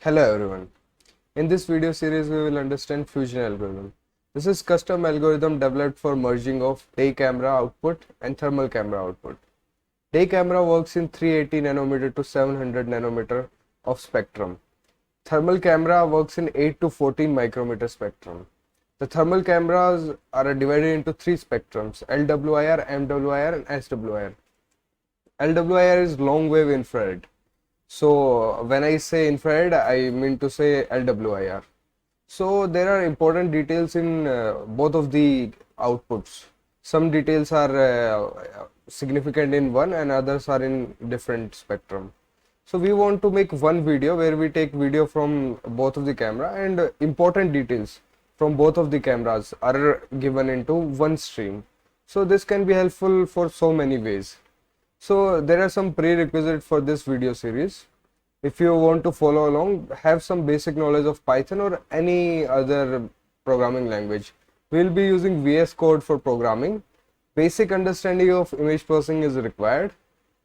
Hello everyone. In this video series we will understand fusion algorithm. This is custom algorithm developed for merging of day camera output and thermal camera output. Day camera works in 380 nanometer to 700 nanometer of spectrum. Thermal camera works in 8 to 14 micrometer spectrum. The thermal cameras are divided into three spectrums: LWIR, MWIR and SWIR. LWIR is long wave infrared. So when I say infrared, I mean to say LWIR. So there are important details in both of the outputs. Some details are significant in one and others are in different spectrum. So we want to make one video where we take video from both of the camera, and important details from both of the cameras are given into one stream. So this can be helpful for so many ways. So there are some prerequisites for this video series. If you want to follow along, have some basic knowledge of Python or any other programming language. We will be using VS Code for programming. Basic understanding of image processing is required.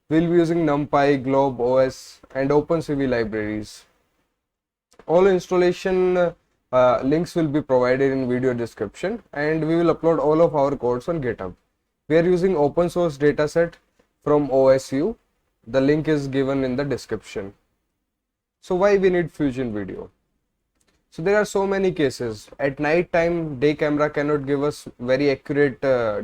We will be using NumPy, Glob, OS and OpenCV libraries. All installation links will be provided in video description, and we will upload all of our codes on GitHub. We are using open source dataset from OSU. The link is given in the description. So why we need fusion video? So there are so many cases. At night time, day camera cannot give us very accurate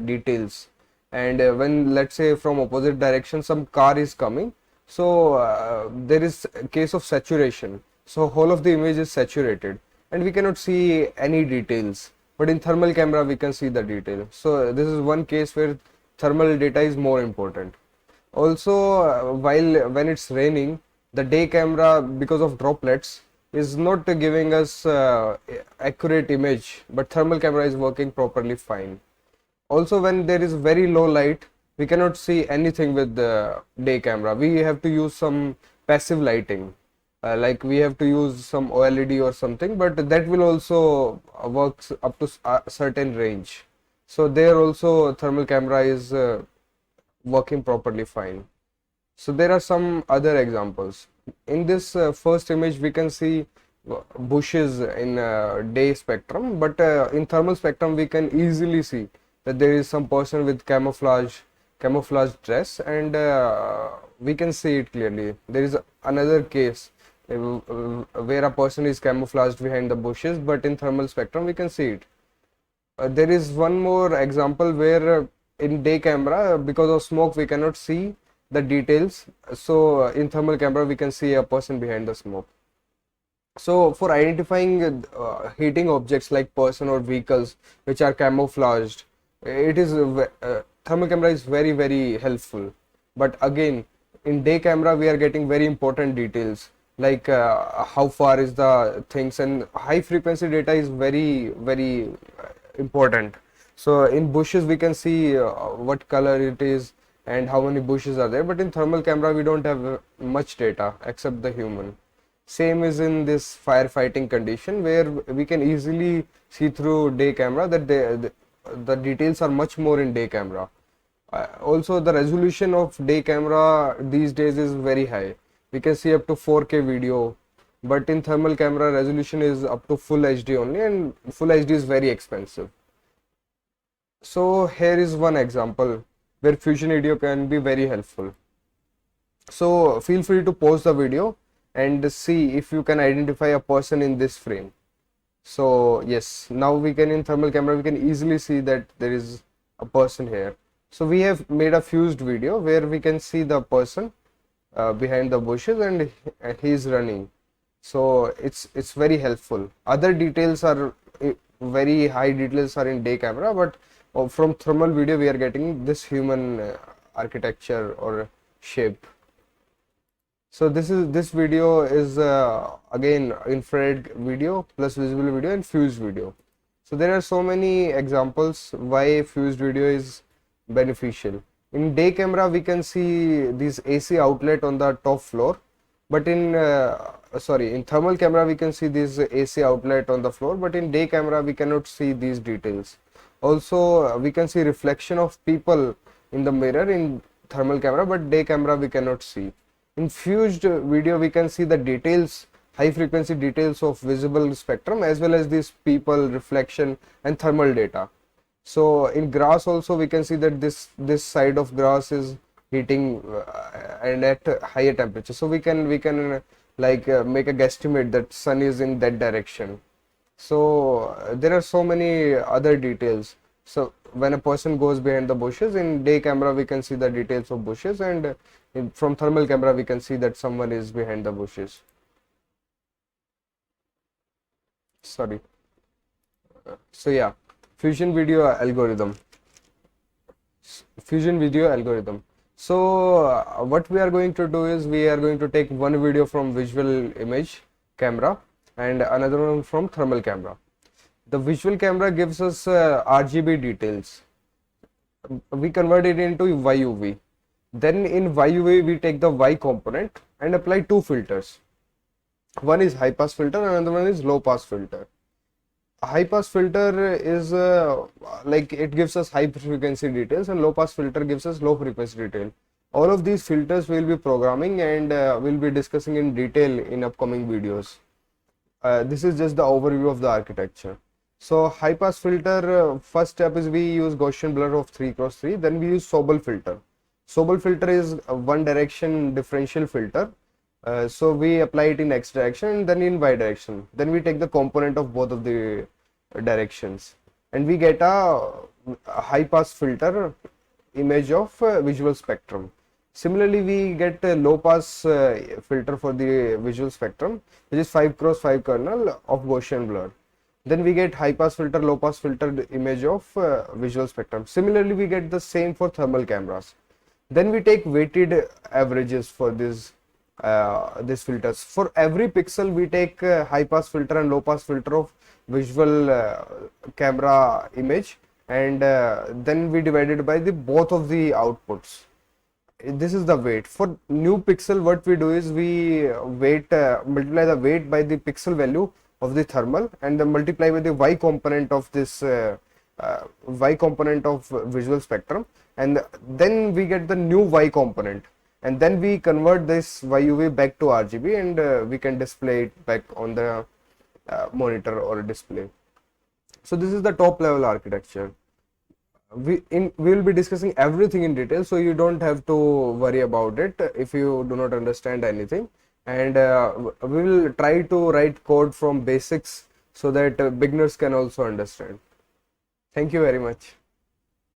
details, and when, let's say, from opposite direction some car is coming, so there is a case of saturation. So whole of the image is saturated and we cannot see any details, but in thermal camera we can see the detail. So this is one case where thermal data is more important. Also, when it's raining, the day camera, because of droplets, is not giving us accurate image, but thermal camera is working properly fine. Also, when there is very low light, we cannot see anything with the day camera. We have to use some passive lighting, like we have to use some OLED or something, but that will also works up to a certain range. So there also thermal camera is working properly fine. So there are some other examples. In this first image we can see bushes in day spectrum, but in thermal spectrum we can easily see that there is some person with camouflage dress, and we can see it clearly. There is another case where a person is camouflaged behind the bushes, but in thermal spectrum we can see it. There is one more example where in day camera, because of smoke, we cannot see the details. So in thermal camera we can see a person behind the smoke. So for identifying heating objects like person or vehicles which are camouflaged, it is thermal camera is very helpful. But again, in day camera we are getting very important details, like how far is the things, and high frequency data is very important. So in bushes we can see what color it is and how many bushes are there, but in thermal camera we don't have much data except the human. Same is in this firefighting condition, where we can easily see through day camera that the details are much more in day camera. Also, the resolution of day camera these days is very high. We can see up to 4K video, but in thermal camera resolution is up to full HD only, and full HD is very expensive. So here is one example where fusion video can be very helpful. So feel free to pause the video and see if you can identify a person in this frame. So yes, now we can, in thermal camera we can easily see that there is a person here. So we have made a fused video where we can see the person behind the bushes, and he is running. So it's very helpful. Other details are very high details are in day camera, but from thermal video we are getting this human architecture or shape. So this video is again infrared video plus visible video and fused video. So there are so many examples why fused video is beneficial. In day camera we can see this AC outlet on the top floor, but in thermal camera we can see this AC outlet on the floor, but in day camera we cannot see these details. Also, we can see reflection of people in the mirror in thermal camera, but day camera we cannot see. In fused video we can see the details high frequency details of visible spectrum as well as these people, reflection and thermal data. So in grass also we can see that this side of grass is heating and at higher temperature. So we can make a guesstimate that sun is in that direction. So there are so many other details. So when a person goes behind the bushes, in day camera we can see the details of bushes, and from thermal camera we can see that someone is behind the bushes. Sorry. So yeah, fusion video algorithm. Fusion video algorithm. So what we are going to do is we are going to take one video from visual image camera and another one from thermal camera. The visual camera gives us RGB details. We convert it into YUV. Then in YUV we take the Y component and apply two filters. One is high pass filter, another one is low pass filter. A high pass filter is it gives us high frequency details, and low pass filter gives us low frequency detail. All of these filters we will be programming and we'll be discussing in detail in upcoming videos. This is just the overview of the architecture. So high pass filter, first step is we use Gaussian blur of 3x3, then we use Sobel filter. Sobel filter is a one direction differential filter. So we apply it in X direction and then in Y direction. Then we take the component of both of the directions and we get a high pass filter image of visual spectrum. Similarly, we get a low pass filter for the visual spectrum, which is 5x5 kernel of Gaussian blur. Then we get high pass filter, low pass filter image of visual spectrum. Similarly, we get the same for thermal cameras. Then we take weighted averages for these filters. For every pixel, we take high pass filter and low pass filter of visual camera image, and then we divide it by the both of the outputs. This is the weight. For new pixel, what we do is we multiply the weight by the pixel value of the thermal and then multiply with the Y component of this Y component of visual spectrum, and then we get the new Y component, and then we convert this YUV back to RGB, and we can display it back on the monitor or display. So this is the top level architecture. We will be discussing everything in detail, so you don't have to worry about it if you do not understand anything, and we will try to write code from basics so that beginners can also understand. Thank you very much.